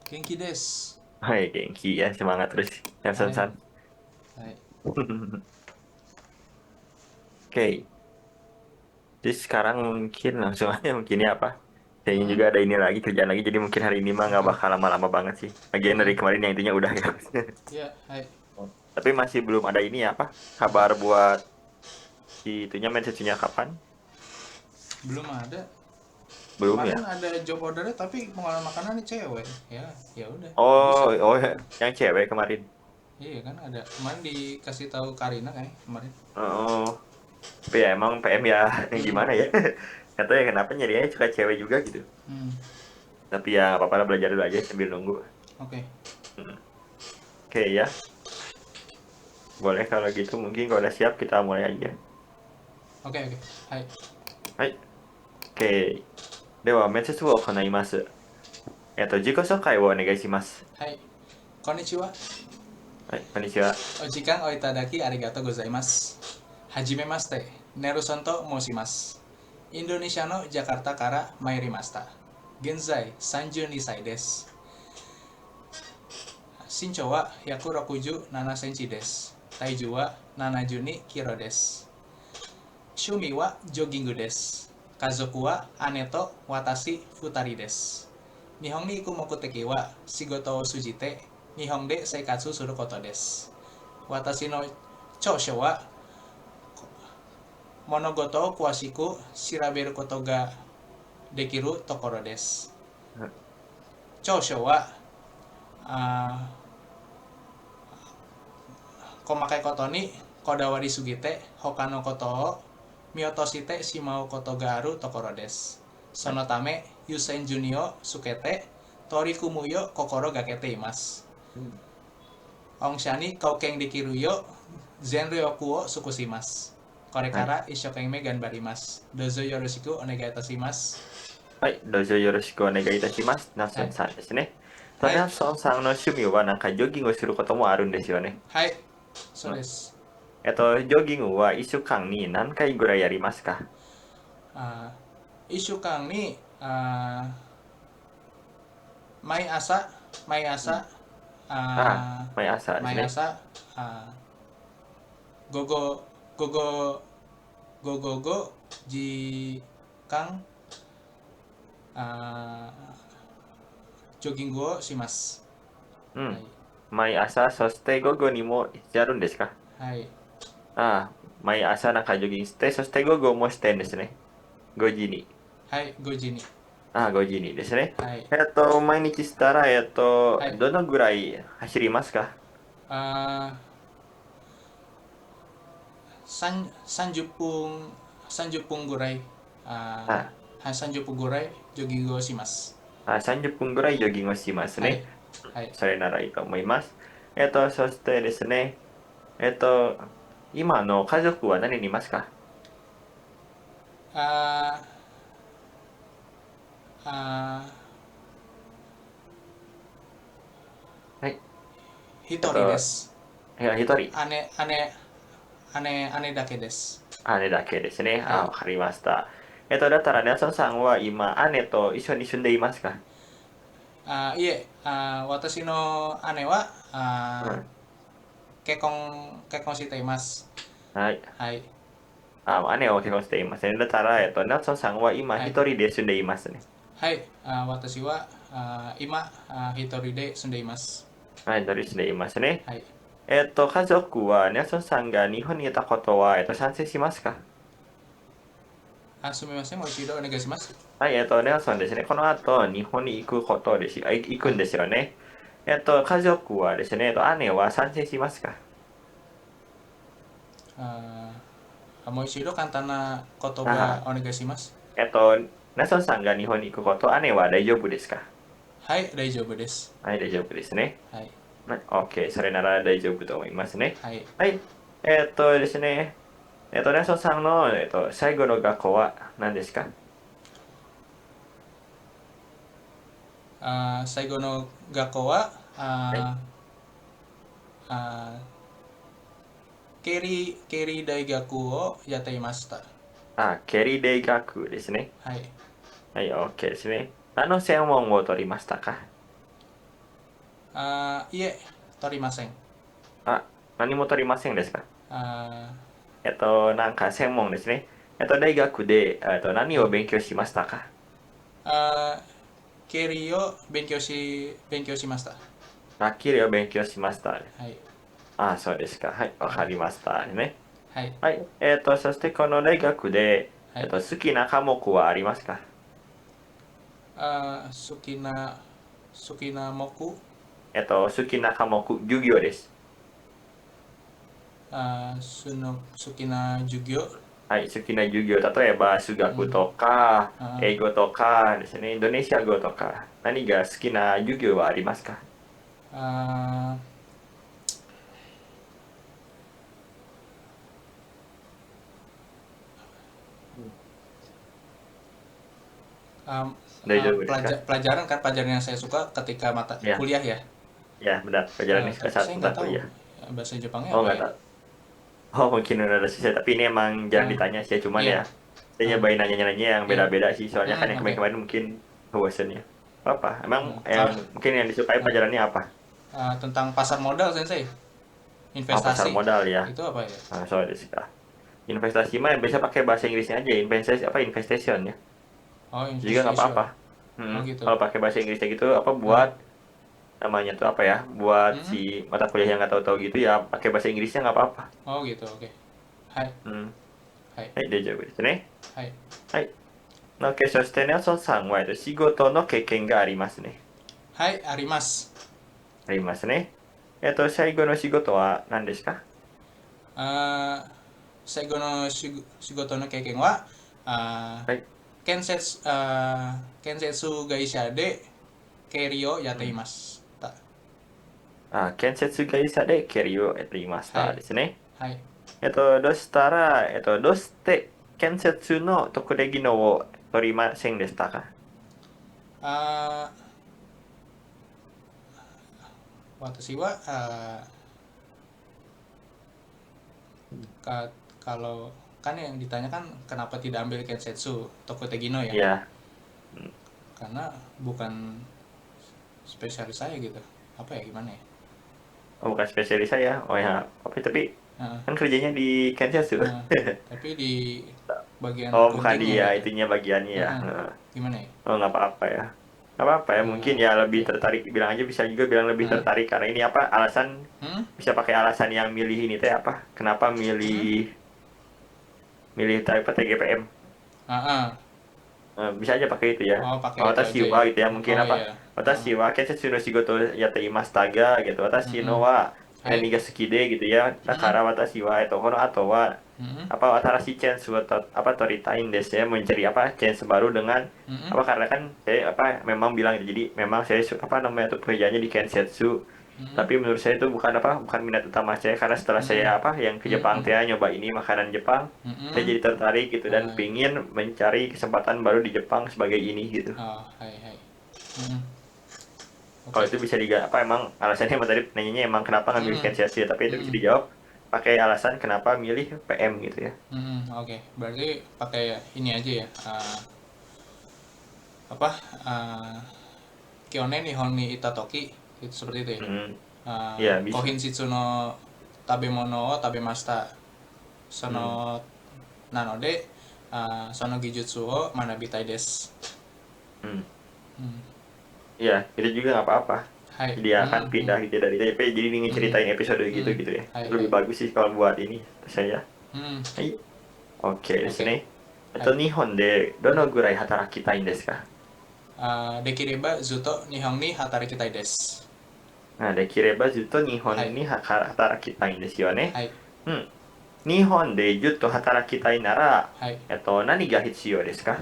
Genki des. Hai, Genki ya, semangat terus. Yang Hai, san-san. hai. Oke, jadi sekarang mungkin langsung aja mungkin ya apa? Kayaknya Hmm? juga ada ini lagi, kerjaan lagi, jadi mungkin hari ini mah nggak Oke, bakal lama-lama banget sih. Lagian oke. dari kemarin yang intinya udah ya. Ya, hai. Tapi masih belum ada ini ya apa? Apa? Kabar buat si itunya, message-nya kapan? Belum ada. Belum Kemarin ya? ada job ordernya tapi pengolahan makanan nih cewek. Ya, ya udah. Oh, Bisa. oh, yang cewek kemarin. Iya kan ada. Kemarin dikasih tahu Karina kayak kemarin. Oh, tapi ya emang PM ya Hmm. gimana ya? Katanya kenapa nyarinya suka cewek juga gitu. Hmm. Tapi ya nggak apa-apa lah, belajar dulu aja sambil nunggu. Oke. Hmm. Oke ya, boleh kalau gitu mungkin kalau udah siap kita mulai aja. Oke, oke. Hai. はい。OK。では、面接を行います。自己紹介をお願いします。Hai. Konnichiwa. はい、こんにちは。お時間をいただきありがとうございます。はじめまして。ネルソンと申します。インドネシアのジャカルタから参りました。現在32歳です。身長は167センチです。体重は72キロです。趣味はジョギングです。家族は姉と私2人です。日本に行く目的は仕事を通じて日本で生活することです。私の長所は物事を詳しく調べることができるところです。長所はあ細かいことにこだわりすぎて他のことを見落としてしまうことがあるところです。そのため優先順位をつけて取り組むよう心がけています。うん。御社に貢献できるよう全力を尽くします。これはい。から一生懸命頑張ります。どうぞよろしくお願いいたします。はい。どうぞよろしくお願いいたします。ナはい。ソンさんですね。はい。ナソンさんの趣味はなんかジョギングすることもあるんですよね。はい。そうん。うです。ジョギングは1週間に何回ぐらいやりますか？あ1週間に毎朝、毎うん。朝、あ、あ毎朝ですね。毎朝、あ午後、午後、午後5時間、あジョギングをします。はい。うん。毎朝、そして午後にもやるんですか？はい。あ、毎朝なんかジョギングして、そして午後もしてんですね。5時に。はい。5時に。あ、5時にですね。はい。毎日したら、はい。どのぐらい走りますか？あ30分、30分ぐらい、あ、30分ぐらいジョギングをします。30分ぐらいジョギングをしますはい。ね。はい。それならいいと思います。そしてですね、今の家族は何人いますか？ああはい。一えっと、人です。一人、姉だけです。姉だけですね。あ、はい。わかりました。だったら、ネルソンさんは今、姉と一緒に住んでいますか？いえ、私の姉はうん。結婚しています。はい。はい。姉を結婚していません。だったら、ネルソンさんは今はい。一人で住んでいますね。はい。私は今一人で住んでいます。はい、一人で住んでいますね。はい。家族は、ネルソンさんが日本にいたことは、賛成しますか？すみません。もう一度お願いします。はい、ネルソンですね。この後、日本に行くことですよ。行はい。くんですよね。家族はですね、姉は賛成しますか？あもう一度簡単な言葉あお願いします。ネルソンさんが日本に行くこと、姉は大丈夫ですか？はい、大丈夫です。はい、大丈夫ですね。はい。OK、それなら大丈夫と思いますね。はい。はい。ですね、ネルソンさんの、最後の学校は何ですか？最後の学校ははい。あ経理大学をやっていました。あ、ケリ大学ですね。はい。はい、OK ですね。何の専門を取りましたか？いえ、取りません。あ、何も取りませんですか？あなんか専門ですね。大学で、何を勉強しましたか？あ経理を勉強しました。あ、経理を勉強しましたね。はい。あ、そうですか。はい、わかりましたね。はい。はい。そしてこの大学で、はい。好きな科目はありますか？好きな好きな科目、授業です。好きな授業。はい、好きな授業、例えば数うん。学とか、あ英語とかですね、インドネシア語とか、何が好きな授業はありますか？あah, Dari jauhですか？ pelajaran kan, pelajaran yang saya suka ketika mata Ya, kuliah ya. ya benar. Pelajaran yang suka Tapi saat saya tentang nggak tahu kuliah. bahasa Jepangnya Oh, apa nggak ya. tahu. Oh, mungkin udah selesai. Tapi ini emang jarang Ah, ditanya sih. Cuman iya. ya, saya Ah, nyobain nanya-nanya yang iya. beda-beda sih. Soalnya kan yang Oke. kemarin-kemarin mungkin bosen ya. Apa? Emang yang Kah, mungkin yang disukai pelajarannya apa? tentang pasar modal, Sensei. Oh, pasar Investasi. modal ya. Itu apa ya? Ah, sorry sih, Kak. Investasi mah biasa pakai bahasa Inggrisnya aja. Investasi apa? Investation ya. Oh, Juga nggak investation. apa-apa. Oh, gitu. Kalau pakai bahasa Inggrisnya gitu, apa Ah, buat namanya tuh apa ya? Buat si mm-mm. mata kuliah yang nggak tahu-tahu gitu ya, pakai bahasa Inggrisnya nggak apa-apa. Oh, gitu. Oke. Hai. Hmm. はい。はい、大丈夫ですね。はい。はい。そしてネルソンさんは、仕事の経験がありますね。はい、あります。ありますね。最後の仕事は何ですか？あー最後の仕事の経験は、はい。建設会社で経理をやっていうん。ました。建設会社でキャリアをやっていましたはい。ですね。はい。どうしたら、どうして建設の特定技能を取りませんでしたか？あ私は、kalau kan yang ditanyakan kenapa tidak ambil Kensetsu Tokutegino ya, Ya, hmm. karena bukan spesialis saya gitu. Apa ya, gimana ya? Oh, bukan spesialis saya. Oh ya, apa tapi Nah, kan kerjanya di Kensetsu. nah, tapi di bagian Oh, bukan accountingnya dia, gitu. itunya bagiannya ya. Heeh. Gimana ya? Oh, nggak apa-apa ya. Nggak apa-apa ya, mungkin ya lebih Oke. tertarik, bilang aja bisa juga bilang lebih Heeh. tertarik karena ini apa alasan, Hmm? bisa pakai alasan yang milih ini teh apa? Kenapa Hmm? milih milih apa TGPM? Ah, ah. Bisa aja pakai itu ya. Oh, pakai itu Watashi aja wa ya. gitu ya, mungkin Oh apa? iya. Ah. Watashi wa kensetsu no shigoto yatte imasu ga gitu. Watashi no Mm-mm. wa Hai. nani ga suki de gitu ya. Mm-mm. Dakara watashi wa kono ato wa Mm-mm. apa atarashi chance wa apa toritain desu ya, mencari apa chance baru dengan Mm-mm. apa, karena kan saya apa memang bilang jadi memang saya apa namanya tuh pekerjaannya di Kensetsu, Mm-mm. tapi menurut saya itu bukan apa, bukan minat utama saya, karena setelah saya Mm-mm. apa yang ke Jepang Mm-mm. teh nyoba ini makanan Jepang, saya Mm-mm. jadi tertarik gitu dan Hai. pingin mencari kesempatan baru di Jepang sebagai ini gitu. Oh, hai hai. Mm-mm. Kalau Oke. itu bisa apa emang alasannya, emang tadi nanyanya emang kenapa ngambil Mm-mm. Kensetsu ya, tapi itu bisa Mm-mm. dijawab pakai alasan kenapa milih PM gitu ya. Mm-mm. Oke. Berarti pakai ini aja ya. Apa? Ah, Kyonen Nihon ni Itatoki, itu seperti itu ya. Hmm, ya bisa. Kohin Shitsu no Tabemono o Tabemashita. Sono Hmm, Nanode, Sono Gijutsu o Manabitai desu. hmm. Hmm. Ya, itu juga nggak apa-apa. Hai. Dia akan Hmm. pindah Hmm. gitu dari TP, jadi ingin Hmm. ceritain episode gitu Hmm. gitu ya. Hai Lebih hai. bagus sih kalau buat ini saya. Hmm. Hai. Oke, です Oke. ね。Hai. 日本でどのぐらい働きたいんですか？Dekirebba Zuto Nihon ni Hatarakitai desu. できればずっと日はい。本に働きたいんですよね。はい。うん。日本でずっと働きたいなら、はい。何が必要ですか？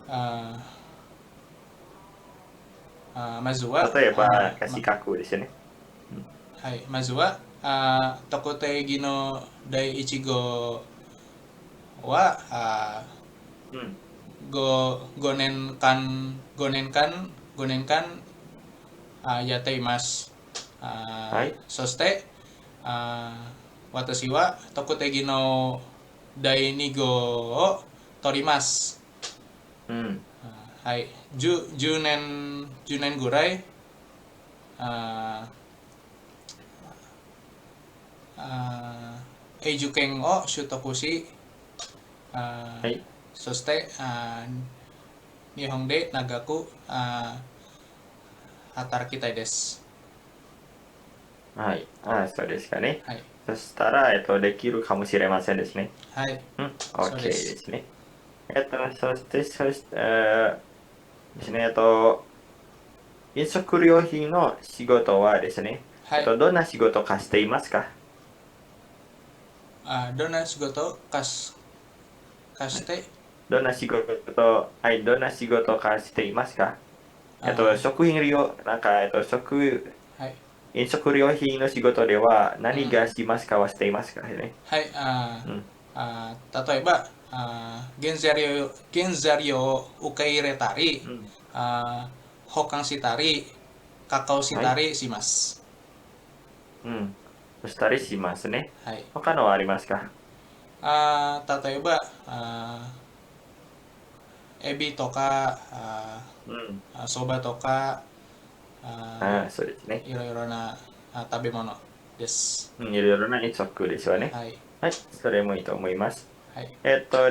あまずは、例えば、資格ですよね。うん。はい。まずは、特定技能第1号は、うん。5年間やっています。はい。そして、私は特定技能第2号を取ります。うん。はい。10年ぐらいああ永住権を取得し、はい。そして日本で長く働きたいです。はい。そうですかね。はい。そしたら、できるかもしれませんですね。はい。OK そうです。ですね。ですね、飲食料品の仕事はですね、はい。どんな仕事かしていますか？どんな仕事貸はい。して、どんな仕事、はい、どんな仕事かしていますか？あ食品料、はい。飲食料品の仕事ではうん。何がしますかはしていますかね？はい。うん。例えば、原材料を受け入れたり、うん。保管したり、加工しはい。たりします。うん。そしたりしますね。はい。他のはありますか？例えば、エビとか、うん。そばとか、そうですね。いろいろな食べ物です。うん、いろいろな飲食ですよね。はい。はい。それもいいと思います。はい。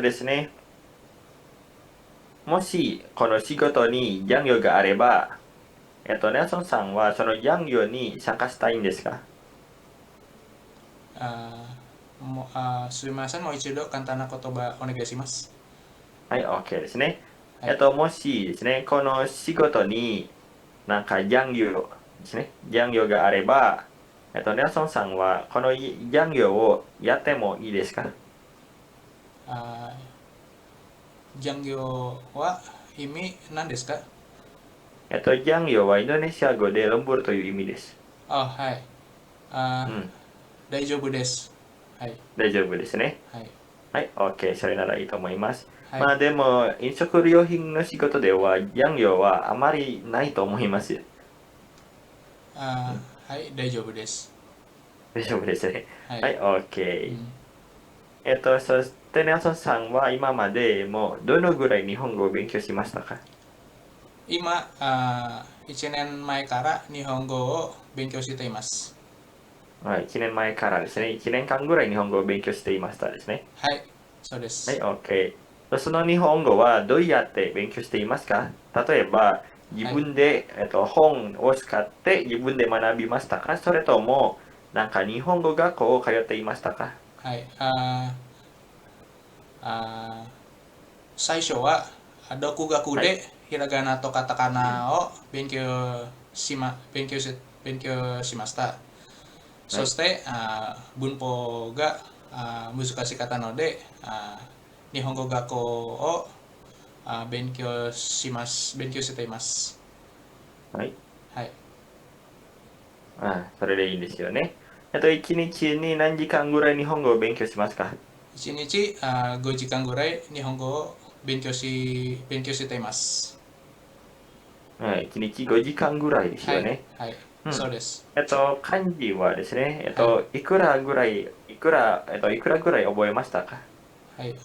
ですね。もし、この仕事に残業があれば、ネルソンさんはその残業に参加したいんですか？すみません。もう一度簡単な言葉お願いします。はい、OK ですね。はい。もしですね、この仕事になんか残業ですね、残業があれば、ネルソンさんはこの残業をやってもいいですか？あ残業は意味何ですか？残業はインドネシア語でロンブルという意味です。はい。あうん、大丈夫です。はい。大丈夫ですね。はい。はい、OK、それならいいと思います。はい。まあでも、飲食料品の仕事では残業はあまりないと思います。うん、はい。大丈夫です。大丈夫ですね。はい。はい、OK。うん、そしてネルソンさんは今までもうどのぐらい日本語を勉強しましたか？今、1年前から日本語を勉強しています。はい、1年前からですね、はい。1年間ぐらい日本語を勉強していましたですね。はい。そうではい、す。OK。その日本語はどうやって勉強していますか？例えば、自はい。分で、本を使って自分で学びましたか？それとも、なんか日本語学校を通っていましたか？はい。あ最初は独学はい。でひらがなとカタカうん。ナを勉強しました。はい。そして文法が難しかったので日本語学校を勉強しています。はい。はい。それでいいんですよね。1日に何時間ぐらい日本語を勉強しますか？1日5時間ぐらい日本語を勉強しています。はい。1日5時間ぐらいですはい。よね。はい。うん。そうです。漢字はですね、はい。いくらぐらい覚えましたか？はい。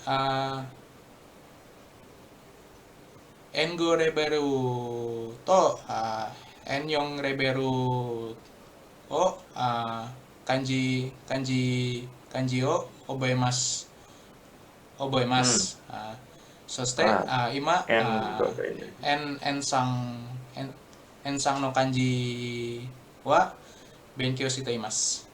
N5 レベルとN4 レベルを漢字を覚えまうん。す。そしてあ、今N5 ぐらいで。N3 の漢字は勉強しています。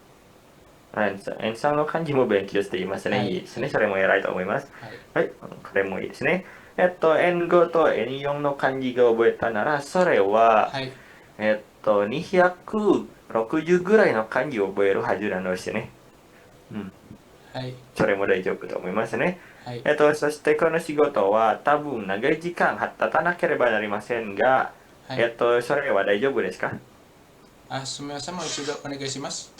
はい、N さんの漢字も勉強していますね。はい。いいですね。はい。それも偉いと思います。はい。はい、これもいいですね。N5 と N4 の漢字が覚えたなら、それは、はい。260ぐらいの漢字を覚えるはずなのですね。うん。はい。それも大丈夫と思いますね。はい。そしてこの仕事は多分長い時間働かなければなりませんが、はい。それは大丈夫ですか？すみません。もう一度お願いします。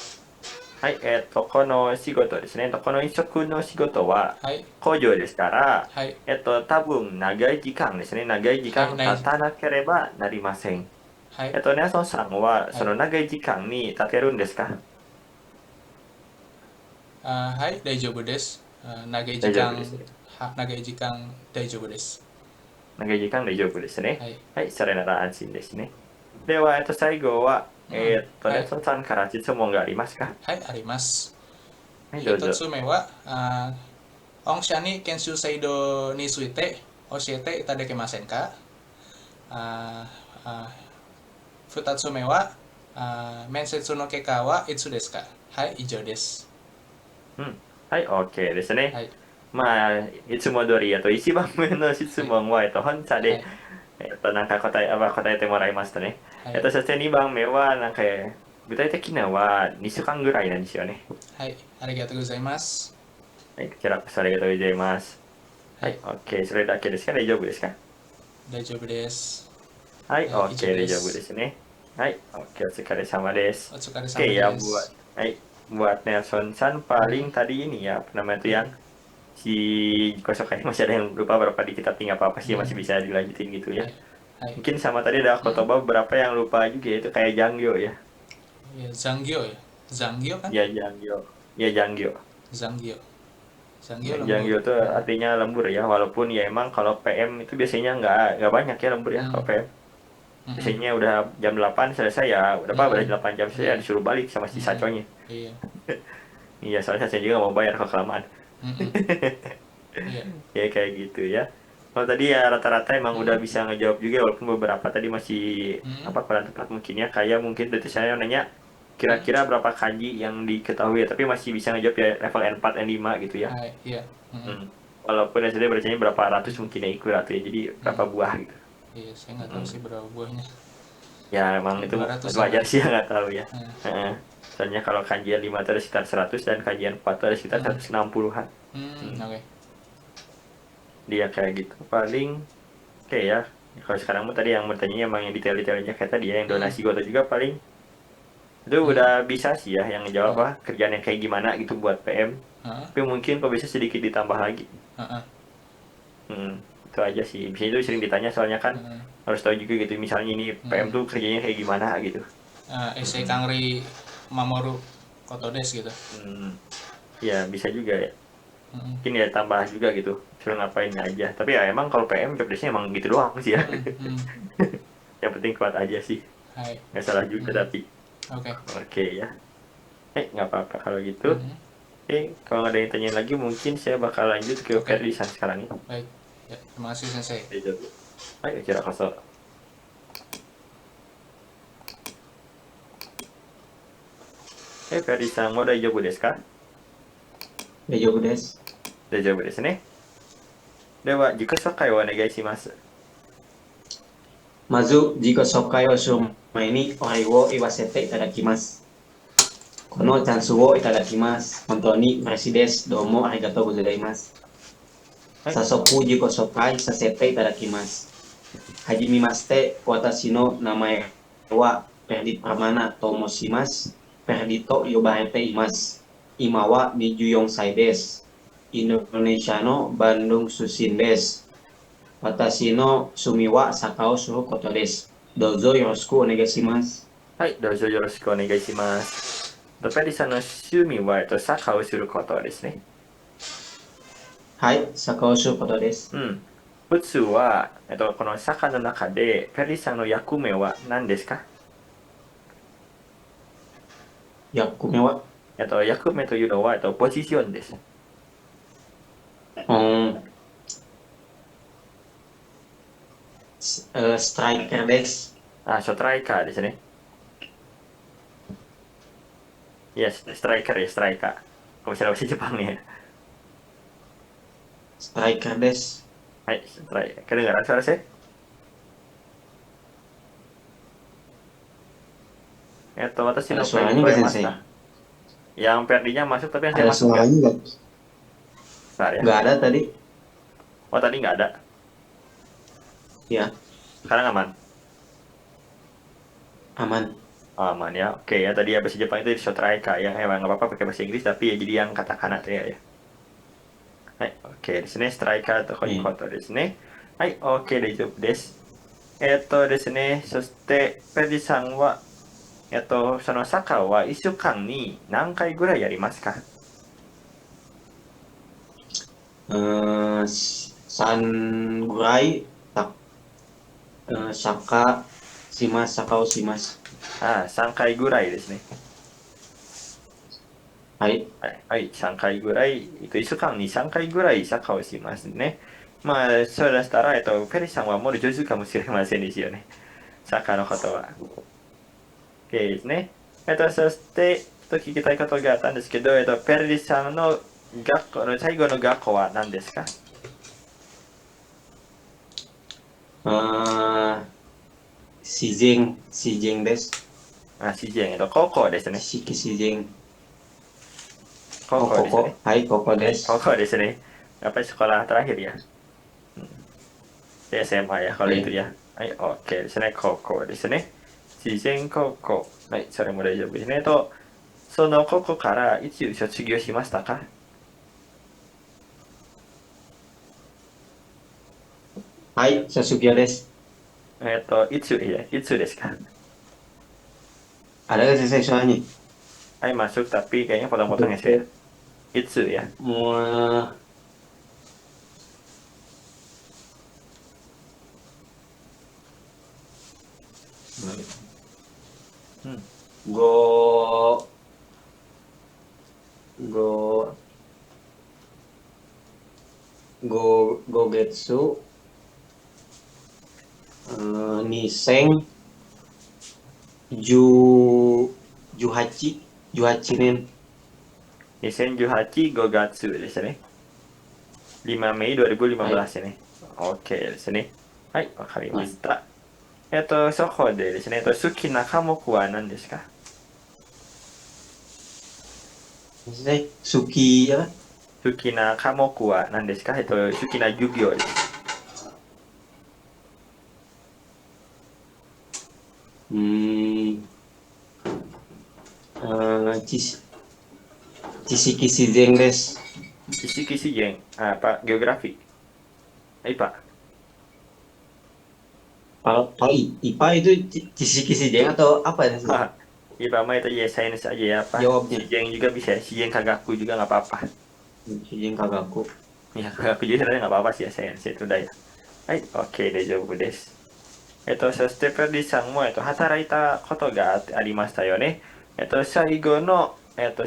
はい、この仕事ですね。この飲食の仕事ははい。工場ですから、はい。多分長い時間ですね。長い時はい。間経たなければなりません。はい。ネルソンさんははい。その長い時間に立てるんですか？はい。大丈夫です。大丈夫ですね。長い時間大丈夫です。長い時間大丈夫ですね。はい。はい、それなら安心ですね。では、最後は、ね、はい。そのさんから質問がありますか？はい、あります。はい、どうぞ。一つ目は、御社に研修制度について教えていただけませんか？あーあー二つ目は、面接の結果はいつですか？はい、以上です。うん。はい、OK ですね。はい、まあ、いつも通り、一番目の質はい、問は、本社で、はい、なんか答えてもらいましたね。はい、そして2番目は、具体的なのは2週間ぐらいなんですよね。はい、ありがとうございます。はい、こちらこそありがとうございます。はい、はい、OK。それだけですか？大丈夫ですか？大丈夫です。はい、はい、以 OK。上で大丈夫です。すね。はい、OK。お疲れ様です。お疲れ Oke 様 ya です。buat Nelson San paling Mhm, tadi ini ya, apa namanya itu yang mhm, si Kosokai masih ada yang lupa berapa dikit tapi nggak apa-apa sih mhm. masih bisa dilanjutin gitu ya. はい、はい。Mungkin sama tadi ada Mhm. kotoba beberapa yang lupa juga itu kayak Janggyo ya. Ya, Zanggyo ya. Zanggyo kan? Ya Janggyo. Ya Janggyo. Zanggyo. Ya, Zanggyo lembur. Janggyo itu Mhm, artinya lembur ya. Walaupun ya emang kalau PM itu biasanya nggak banyak ya lembur ya mhm, kalau PM. mhm, Biasanya udah jam 8 selesai ya. Udah apa udah mhm. 8 jam selesai ya Iya, disuruh balik sama si mhm. saconya. Iya, Iya soalnya saya juga nggak mau bayar kalau kelamaan. mhm. Iya, Ya kayak gitu ya. Kalau tadi ya rata-rata emang udah mhm, bisa ngejawab juga walaupun beberapa tadi masih mhm, apa kurang tepat mungkin ya kayak mungkin dari saya nanya mhm. kira-kira berapa kanji yang diketahui ya tapi masih bisa ngejawab ya level N4 N5 gitu ya. Hai, iya. Mhm, Hmm. Walaupun SD bacanya berapa ratus mungkin ya ikut ya jadi berapa mhm. buah gitu. Iya, saya nggak tahu Hmm. sih berapa buahnya. Ya emang Kayak itu 200-an wajar lah. sih ya nggak tahu ya. Nah, Heeh. Soalnya kalau kanjian 5 itu ada sekitar 100 dan kanjian 4 itu ada sekitar mhm, 160-an. Hmm. oke. Dia kayak gitu paling. Oke ya, kalau sekarang mah tadi yang bertanya emang yang detail-detailnya kayak tadi ya, yang Mhm, donasi gota juga paling itu mhm, udah bisa sih ya yang ngejawab heeh, apa kerjaan yang kayak gimana gitu buat PM. heeh, Tapi mungkin kalau bisa sedikit ditambah lagi. heeh, Hmm, itu aja sih. Bisa itu sering ditanya soalnya kan heeh, harus tahu juga gitu. Misalnya ini PM mhm. tuh kerjanya kayak gimana gitu. Issei Hmm, Kangri Mamoru Kotodes gitu. hmm, ya bisa juga ya. Mhm, Mungkin ya tambah juga gitu. Suruh ngapain aja. Tapi ya emang kalau PM job desk-nya emang gitu doang sih ya. mhm, mhm. Yang penting kuat aja sih. Hai, Nggak salah juga mhm, tapi. oke. Oke ya. Nggak apa-apa kalau gitu. Mhm, Oke, kalau nggak ada yang tanya lagi, mungkin saya bakal lanjut ke oke. Ferdisan sekarang ya. Baik. Ya, terima kasih Sensei. Oke, jadi. Ayo, kira kosong. Ferdisan, mau daijoubu desu ka? 大丈夫です。大丈夫ですね。では、自己紹介をお願いします。まず、自己紹介をする前にお礼を言わせていただきます。このチャンスをいただきます。本当に嬉しいです。どうもありがとうございます。はい早速、自己紹介させていただきます。はじめまして、私の名前はペルディ・プラマナと申します。ペルディと呼ばれています。今は24歳です。インドネシアのバンドン出身です。私の趣味はサッカーをすることです。どうぞよろしくお願いします。はい、どうぞよろしくお願いします。Ferdisan の趣味は、サッカーをすることですね。はい、サッカーをすることです。うん。普通は、このサッカーの中で、フェリさんの役目は何ですか？役目は、役目というのは、ポジションです。ストライカーです。ストライカーですね。Yes, striker ya, striker. Kalau misalnya bahasa Jepang ya. ストライカーです。Hai, striker. Kedengaran suara saya? Watashi Ada no suaranya nggak, Sensei? Yang Ferdinya masuk tapi yang saya Ada masuk ya? suaranya nggak? Bentar ya. Nggak ada tadi. Oh, tadi nggak ada. Ya, Sekarang aman? aman. Oh, aman ya. Oke ya, tadi ya bahasa Jepang itu striker ya. Emang nggak apa-apa pakai bahasa Inggris tapi ya jadi yang katakana tuh ya. Hai, oke, ですね。ストライカーということですね。はい、OK 大丈夫です。ですね、そして、ペルディさんは、そのサッカーは1週間に何回ぐらいやりますかSangurai, saka, simas, sakau, simas. 3回ぐらいですね。はい。はい、3回ぐらい、1週間に3回ぐらいサッカーをしますね。まあ、そうでしたら、ペリさんはもう上手かもしれませんですよね。サッカーのことは。OK ですね。そして、ちょっと聞きたいことがあったんですけど、ペリさんの学校の最後の学校は何ですか？シジェンです。シジェン、高校ですね。シジェン。高校ですね。はい、ここはい、高です。校ですね。やっぱりsekolah terakhir ya. Di SMA ya kalau はい。itu ya. はい、OK ですね。高校ですね。自然高校。はい、それも大丈夫ですね。その高校からいつ卒業しましたか？はい、卒業です。いつですか？ Ada nggak sih soalnya? Hai masuk tapi kayaknya potong-potong ya saya. Itu ya. Mau Hmm. go go go getsu niseng ju juhachi juhachinen. Nisenju Gogatsu ですね。5 Mei はい。2015ね。OK ですね。はい、わかりました。そこでですね、好きな科目は何ですか？Maksudnya Suki apa? 好きな科目は何ですか？好きな授業です。Hmm, cis Cisiki Shizeng des. Kisi-kisi geng, apa geografi? IPA. Kalau IPA itu Cisiki Shizeng atau apa ya sih? IPA mah itu ya sains aja ya apa. Si Jawabnya. geng juga bisa, si geng kagaku juga nggak apa-apa. Shizeng Kagaku. Ya kagaku juga sebenarnya nggak apa-apa sih ya sains itu udah ya. Hai, oke deh jawab desu. そしてペリーさんも、働いたことがありましたよね。最後の、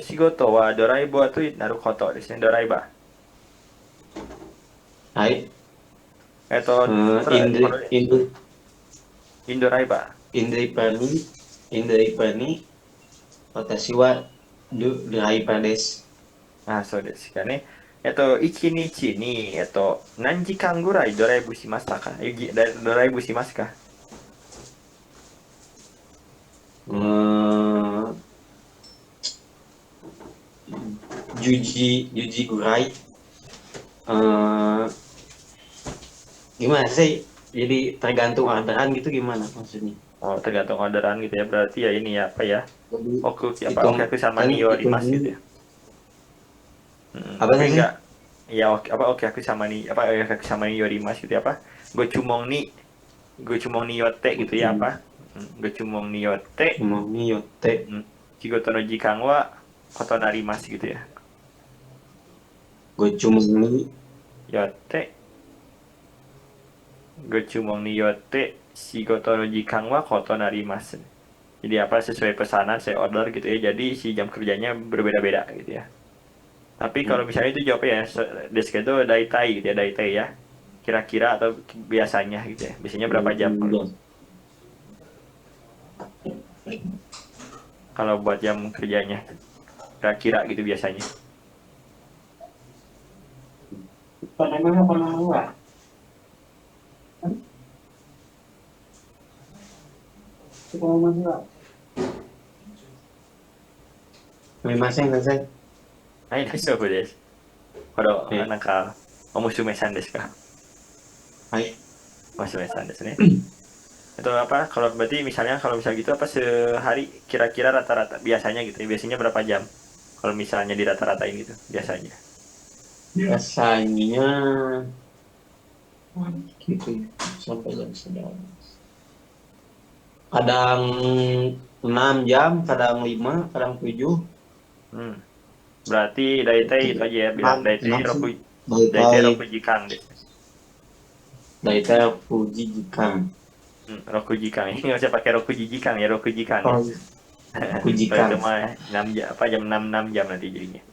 仕事はドライバーとなることですね。ドライバ Hai, ー。これ、インドライバ Indri Pani, Indri Pani, Watashi wa driver desu. ー。そうですかね。一日に、何時間ぐらいドライブしましたか？ドライブしますか？ Eh, Juji Gurai. Eh, Gimana sih? Jadi tergantung orderan gitu gimana maksudnya? Oh, tergantung orderan gitu ya. Berarti ya ini ya, apa ya? Jadi Oke, aku sama kan Nio hitung Rimas dulu. gitu ya. Apa Tapi sih? enggak, ya oke aku sama nih apa ya aku sama nih Yorimas gitu ya apa gue cumong ni yote gitu ya apa gue cumong ni yote Cuma Miyote. Shigoto no jikan wa koto narimasu gitu ya. Gue cuma ini Yote gue cumong ni yote Shigoto no jikan wa koto narimasu. Jadi apa sesuai pesanan saya order gitu ya. Jadi si jam kerjanya berbeda-beda gitu ya. Tapi kalau misalnya itu jawabnya ya desu kedo daitai gitu ya, daitai ya. Kira-kira atau biasanya gitu ya. Biasanya berapa jam kalau buat jam kerjanya? Kira-kira gitu biasanya. Mimasen, Mimasen. はい、大丈夫です。これ、えなんか、お娘さんですか？ Hai. 娘さんですね。apa, kalau berarti misalnya kalau misal gitu apa sehari kira-kira rata-rata biasanya gitu ya, biasanya berapa jam? Kalau misalnya di rata-ratain gitu, biasanya. Biasanya gitu ya, sampai jam 11. Kadang 6 jam, kadang 5, kadang 7. Hmm. Berarti daitai itu aja ya, bilang daitai 6 sih. daitai Daitai, roku jikang deh. Daitai Fuji Jikang. 6 jam. Ini nggak usah pakai 6 jam ya, 6 jam ya. Oh, Kalau kujikan. itu mah 6 jam, apa jam 6 jam nanti jadinya.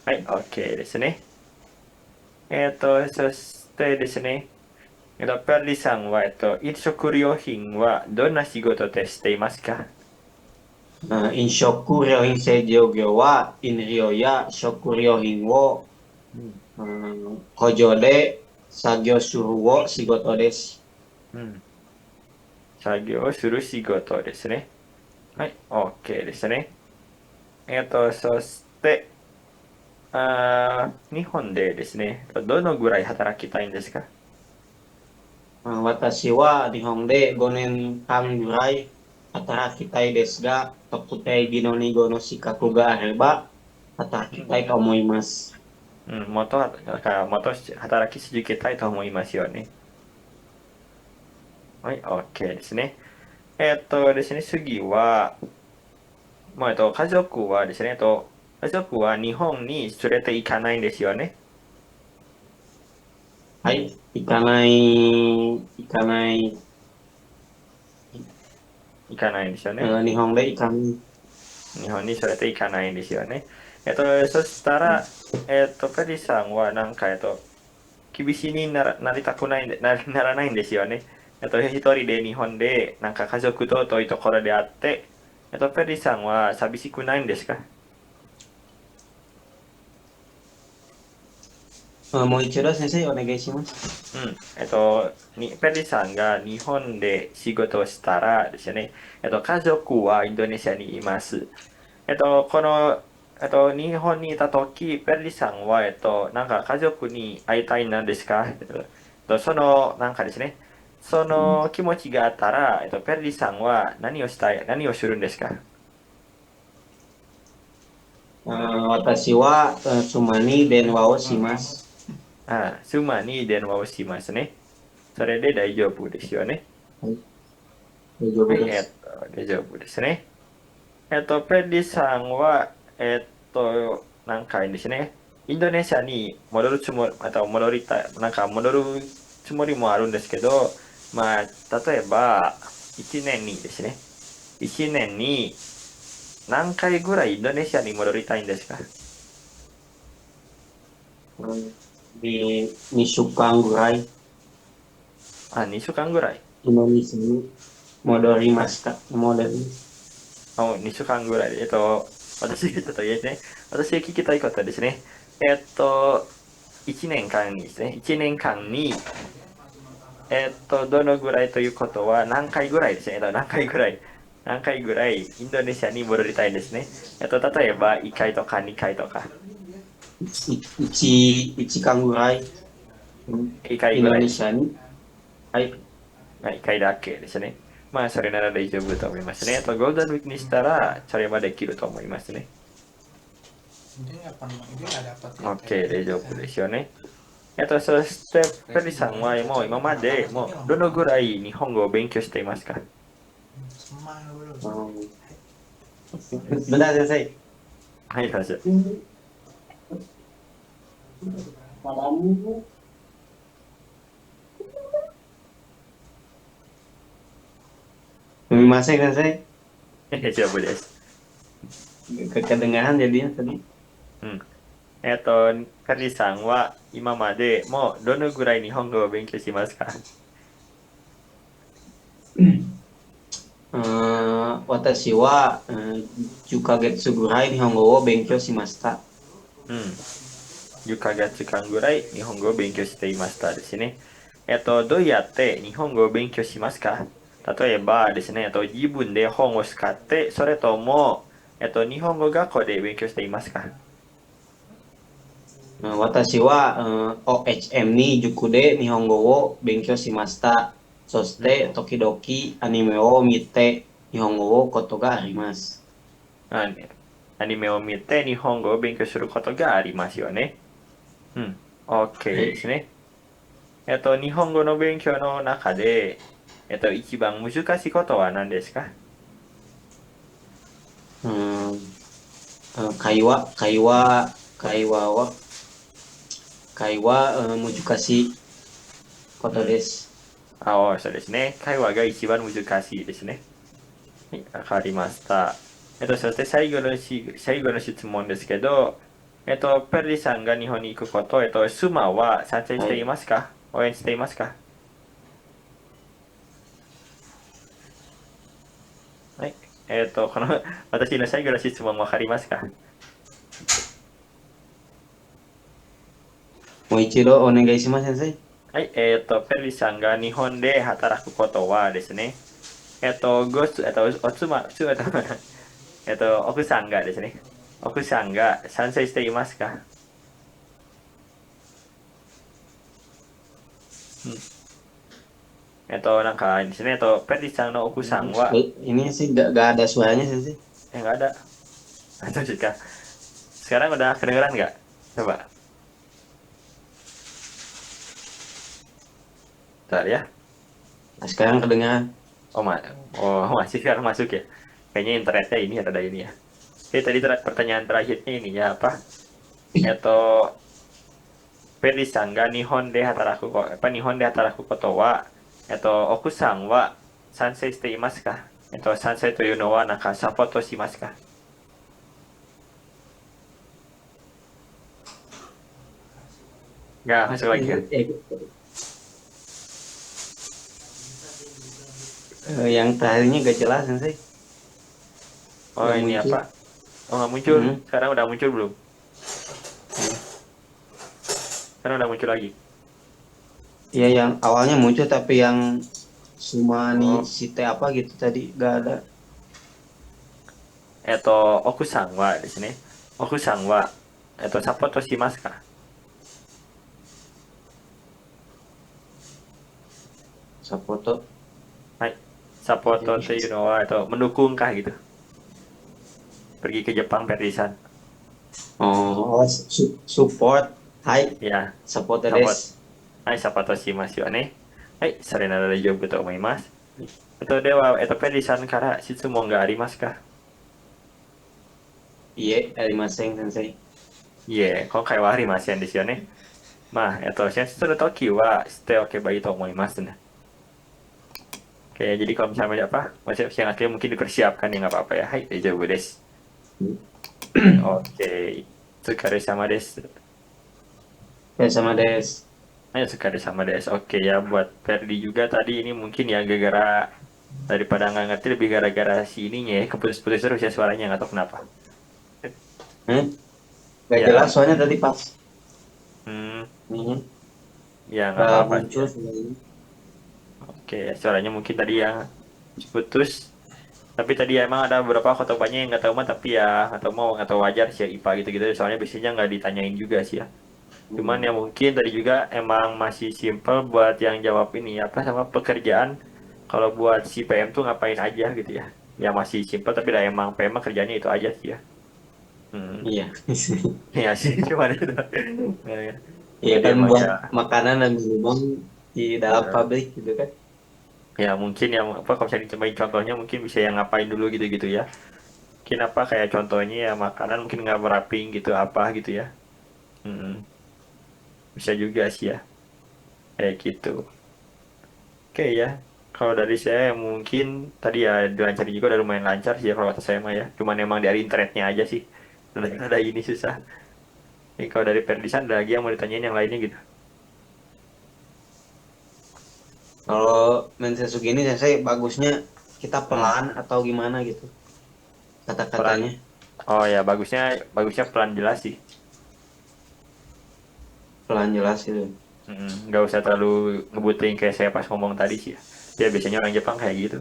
Hai, oke ですね。そしてですね、ペリーさんは、飲食料品はどんな仕事でしていますか？ Inshoku ryohin seijōgyo wa inryo ya shoku ryohin wo hojo de sagyo suru wo shigoto desu. うん。作業をする仕事ですね。はい、OK ですね。そして、日本でですね、どのぐらい働きたいんですか？Watashi wa nihon de 5 年間ぐらい働きたいですが、特定技能2の資格があれば働きたいと思います。もっと働き続けたいと思いますよね。はい、OK ですね。ですね、次は、家族はですね、家族は日本に連れて行かないんですよね。はい、行かない、行かないんですよね。日本で行かない。日本に連れて行かないんですよね。そしたら、ペリさんはなんか、厳しいになりたくないならないんですよね。一人で日本で、なんか家族と遠いところであって、ペリさんは寂しくないんですか？もう一度先生お願いします。ペリさんが日本で仕事をしたらですね、家族はインドネシアにいます。この、日本にいたとき、ペリさんは、なんか家族に会いたいなんですか？なんかですね、その気持ちがあったら、ペリさんは何をするんですか？私は妻に電話をします。妻に電話をしますね。それで大丈夫ですよね。大丈夫はい、です。大丈夫ですね。ペリさんは、何回ですね、インドネシアに戻るつもり、また戻るつもりもあるんですけど、まあ、例えば、1年にですね、1年に何回ぐらいインドネシアに戻りたいんですか？2週間ぐらい？2週間ぐらい。インドネシアに戻りました。2週間ぐらいで、私ちょっとですね、私が聞きたいことはですね、1年間にですね、1年間に、どのぐらいということは何回ぐらいですね、何回ぐらいインドネシアに戻りたいですね。例えば1回とか2回とか。1間ぐらい1回インドぐらい。ネシアに。はい。1回だけですね。まあ、それなら大丈夫と思いますね。ゴールデンウィークにしたら、それはできると思いますね。OK、大丈夫ですよね。そして、ペリさんはもう今まで、もうどのぐらい日本語を勉強していますか？Bentar先生。はい、どうぞ。すみません先生。大丈夫です。Kedengaran jadinya tadi. ペリさんは今までもうどのぐらい日本語を勉強しますか？私は10ヶ月ぐらい日本語を勉強しました。10ヶ月間ぐらい日本語を勉強していましたですね。どうやって日本語を勉強しますか？例えばですね、自分で本を使って、それとも、日本語学校で勉強していますか？私はOHM に塾で日本語を勉強しました。そして時々アニメを見て日本語をことがあります。アニメを見て日本語を勉強することがありますよね。OK ですね。日本語の勉強の中で、一番難しいことは何ですか？会話難しいことです。Oh, so desu ne. Kai wa ga ichiban muzukashi desu ne. Hai, wakarimashita. そして最後の質問ですけど、ペリーさんが日本に行くこと、妻は賛成していますか、応援していますか？はい。この、私の最後の質問わかりますか？もう一度お願いします先生。はい。ペリーさんが日本で働くことはですね、お妻、奥さんがですね、奥さんが賛成していますか？なんかですね、ペリーさんの奥さんは、Ini sih gak ada suaranya sensei. nggak ada. Atau jika sekarang udah kedengeran nggak? Coba. Bentar ya. Nah, sekarang kedengaran. Masih sekarang masuk ya. Kayaknya internetnya ini ada ini ya. Oke, tadi pertanyaan terakhirnya ini ya apa? Periさんが日本で働くことは、奥さんは賛成していますか？賛成というのはなんかサポートしますか？Nggak masuk lagi ya? Yang terakhirnya gak jelas sensei. Oh, Nggak ini muncul. apa? Oh, nggak muncul. Hmm. Sekarang udah muncul belum? Sekarang udah muncul lagi. Iya yang awalnya muncul tapi yang Sumani Oh. Site apa gitu tadi gak ada. 奥さんはですね、奥さんは、サポートしますか？ Sapoto. はい。サポートというのは、mendukungkah gitu? Pergi ke Jepang, Perdisan. Oh, support. Hai, Ya, support Support. des. はい、サポートしますよね。はい、それなら大丈夫と思います。では、ペリーさんから質問がありますか？ Iya, arimasen sensei. いえ、今回はありませんですよね。まあ、先生の時はしておけばいいと思いますね。Oke, jadi kalau misalnya apa, masih yang akhirnya mungkin dipersiapkan ya nggak apa-apa ya. Hai, daijoubu desu. Oke, tsukare sama desu. Ya sama des. Ayo tsukare sama desu. Oke ya, buat Ferdi juga tadi ini mungkin ya gara-gara daripada nggak ngerti lebih gara-gara si ininya ya, keputus-putus terus ya suaranya nggak tahu kenapa. Gak Ya. jelas soalnya tadi pas. Ya nggak apa-apa. Muncul sebenarnya. Oke, suaranya mungkin tadi yang putus. Tapi tadi ya emang ada beberapa khotbahnya yang nggak tahu mah, tapi ya nggak tahu wajar sih ya IPA gitu-gitu. Soalnya biasanya nggak ditanyain juga sih ya. Cuman ya mungkin tadi juga emang masih simple buat yang jawab ini apa sama pekerjaan. Kalau buat si PM tuh ngapain aja gitu ya. Ya masih simple tapi udah emang PM mah kerjanya itu aja sih ya. Iya. Iya sih cuma itu. Iya Jadi kan emang buat ya, makanan dan minuman di dalam pabrik gitu kan. ya mungkin yang apa kalau misalnya dicobain contohnya mungkin bisa yang ngapain dulu gitu-gitu ya. Mungkin apa kayak contohnya ya makanan mungkin nggak wrapping gitu apa gitu ya. Bisa juga sih ya kayak gitu. Oke ya, kalau dari saya mungkin tadi ya dilancar juga udah lumayan lancar sih ya kalau kata saya mah ya. Cuman emang dari internetnya aja sih ada ini susah. Ini kalau dari Perdisan ada lagi yang mau ditanyain yang lainnya gitu. Kalau Mensesugi ini saya bagusnya kita pelan atau gimana gitu kata-katanya. Oh ya bagusnya pelan jelas sih. Pelan jelas gitu. Nggak usah terlalu ngebutin kayak saya pas ngomong tadi sih ya. Ya biasanya orang Jepang kayak gitu.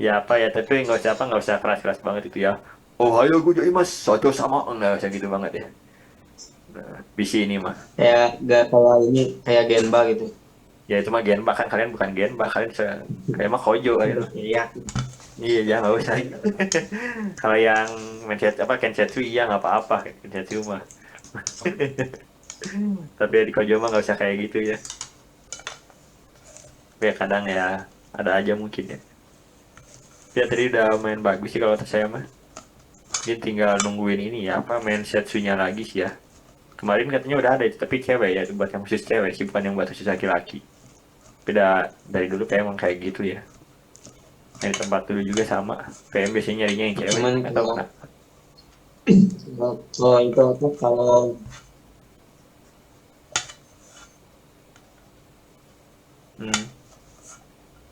Ya apa ya tapi nggak usah keras-keras banget itu ya. Ohayo gozaimasu, sojo sama nggak usah gitu banget ya. Bisi ini mah. Kayak gak kayak ini kayak Genba gitu. Ya itu mah Genba kan kalian bukan Genba kalian kayak mah Kojo gitu. Iya. Iya ya nggak usah. Kalau yang Kensetsu iya nggak apa-apa Kensetsu mah. Tapi ya di Kojo mah nggak usah kayak gitu ya. Ya kadang ya ada aja mungkin ya. Ya tadi udah main bagus sih kalau kata saya mah. Mungkin tinggal nungguin ini ya apa main Setsunya lagi sih ya. kemarin katanya udah ada itu, tapi cewek ya, itu buat yang khusus cewek sih, bukan yang buat khusus laki-laki. Beda dari dulu kayak emang kayak gitu ya. Yang di tempat dulu juga sama. PM biasanya nyarinya yang cewek. Cuman Nggak tahu kalau kenapa. kalau itu apa kalau Hmm.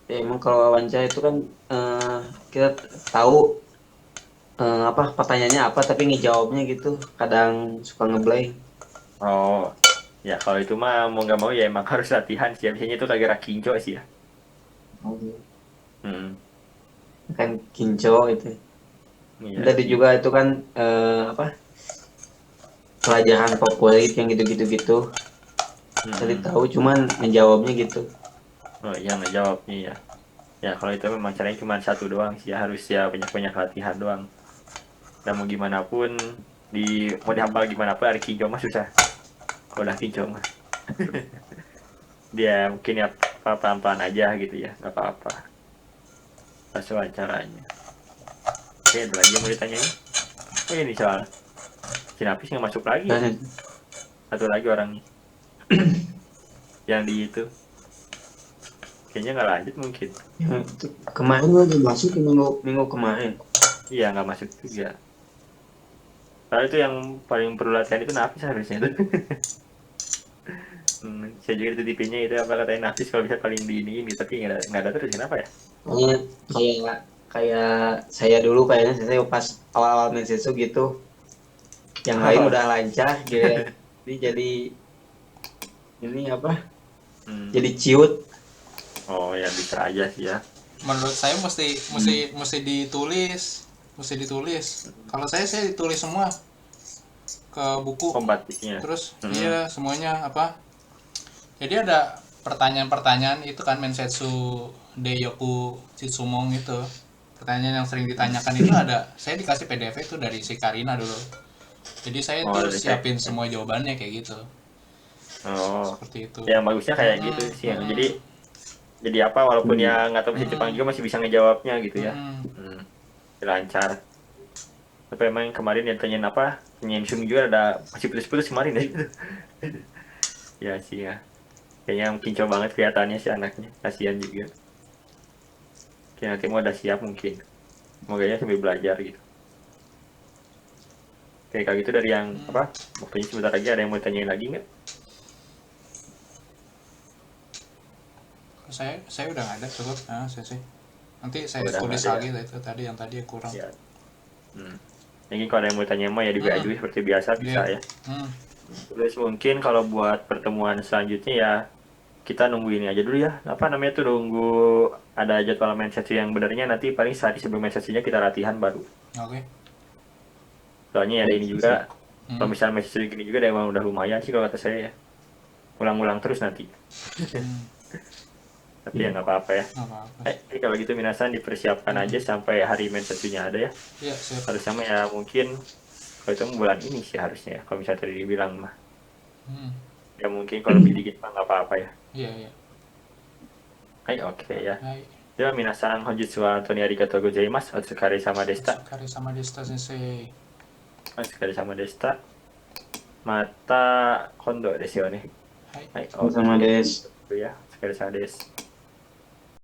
ya emang kalau wawancara itu kan kita tahu apa pertanyaannya apa tapi ngejawabnya gitu kadang suka ngeblank. Oh, ya kalau itu mah mau nggak mau ya emang harus latihan sih. Ya. Biasanya itu kagak kinco sih ya. Hmm. Kan kinco itu. Iya. Tadi juga itu kan apa pelajaran favorit yang gitu-gitu gitu. Tadi Hmm. tahu cuman ngejawabnya gitu. Oh iya ngejawabnya ya. Ya kalau itu memang caranya cuma satu doang sih ya. Harus ya banyak-banyak latihan doang. Dan mau gimana pun mau dihafal gimana pun ada kinco mah susah. Kalau udah kinco mah. Dia mungkin ya pelan-pelan aja gitu ya. Nggak apa-apa. Pas wawancaranya. Oke, ada lagi yang mau ditanyain? Oh ini soal Sinapis nggak masuk lagi ya? Dan Satu lagi orangnya. Yang di itu. Kayaknya nggak lanjut mungkin. yang itu, kemarin udah masuk minggu kemarin. Iya nggak masuk juga. Karena itu yang paling perlu latihan itu Nafis harusnya tuh. Saya juga itu tipenya itu apa katanya Nafis kalau bisa paling di ini tapi nggak ada terus kenapa ya? Kayak kayak kayak saya dulu kayaknya saya pas awal-awal main Sensu gitu. Yang lain udah lancar gitu. Jadi ini apa? Hmm. Jadi ciut. Oh ya bisa aja sih ya. Menurut saya mesti ditulis. Kalau saya ditulis semua ke buku. Kombatiknya. Terus iya semuanya apa? Jadi ada pertanyaan-pertanyaan itu kan Mensetsu Deyoku Shitsumong itu. Pertanyaan yang sering ditanyakan itu ada. Saya dikasih PDF itu dari si Karina dulu. Jadi saya tuh dari siapin semua jawabannya kayak gitu. Oh. Seperti itu. Yang bagusnya kayak gitu sih ya. Jadi apa walaupun ya nggak tahu bahasa Jepang juga masih bisa ngejawabnya gitu ya. Lancar. Tapi emang kemarin yang tanyain apa? Tanyain Sumi juga ada masih putus-putus kemarin ya gitu. Ya sih ya. Kayaknya kinco banget kelihatannya si anaknya. Kasihan juga. Oke, nanti mau udah siap mungkin. Semoga ya sambil belajar gitu. Oke, kalau gitu dari yang apa? Waktunya sebentar lagi ada yang mau tanyain lagi nggak? Saya udah nggak ada cukup. Nah, saya nanti saya Udah tulis nggak ada lagi itu tadi yang kurang. Ya. Mungkin kalau ada yang mau tanya mah ya di WA juga seperti biasa bisa ya. Terus mungkin kalau buat pertemuan selanjutnya ya kita nunggu ini aja dulu ya. Apa namanya tuh nunggu ada jadwal main sesi yang benernya nanti paling sehari sebelum main sesinya kita latihan baru. Oke. Soalnya ada ini juga. Kalau misalnya main sesi gini juga emang udah lumayan sih kalau kata saya ya. Ulang-ulang terus nanti. Tapi ya nggak apa-apa ya. Nggak apa-apa. Kalau gitu minasan dipersiapkan aja sampai hari main sesinya ada ya. Iya, siap. Harus sama ya mungkin kalau itu bulan ini sih harusnya ya. Kalau misalnya tadi dibilang mah. Ya mungkin kalau lebih dikit mah nggak apa-apa ya. Iya. Hai, oke ya. Hai. Deは皆さん、本日は本当にありがとうございます。お疲れ様でした。お疲れ様でした先生。お疲れ様でした。また今度ですよね。はい。はい、お疲れ様です。お疲れ様です。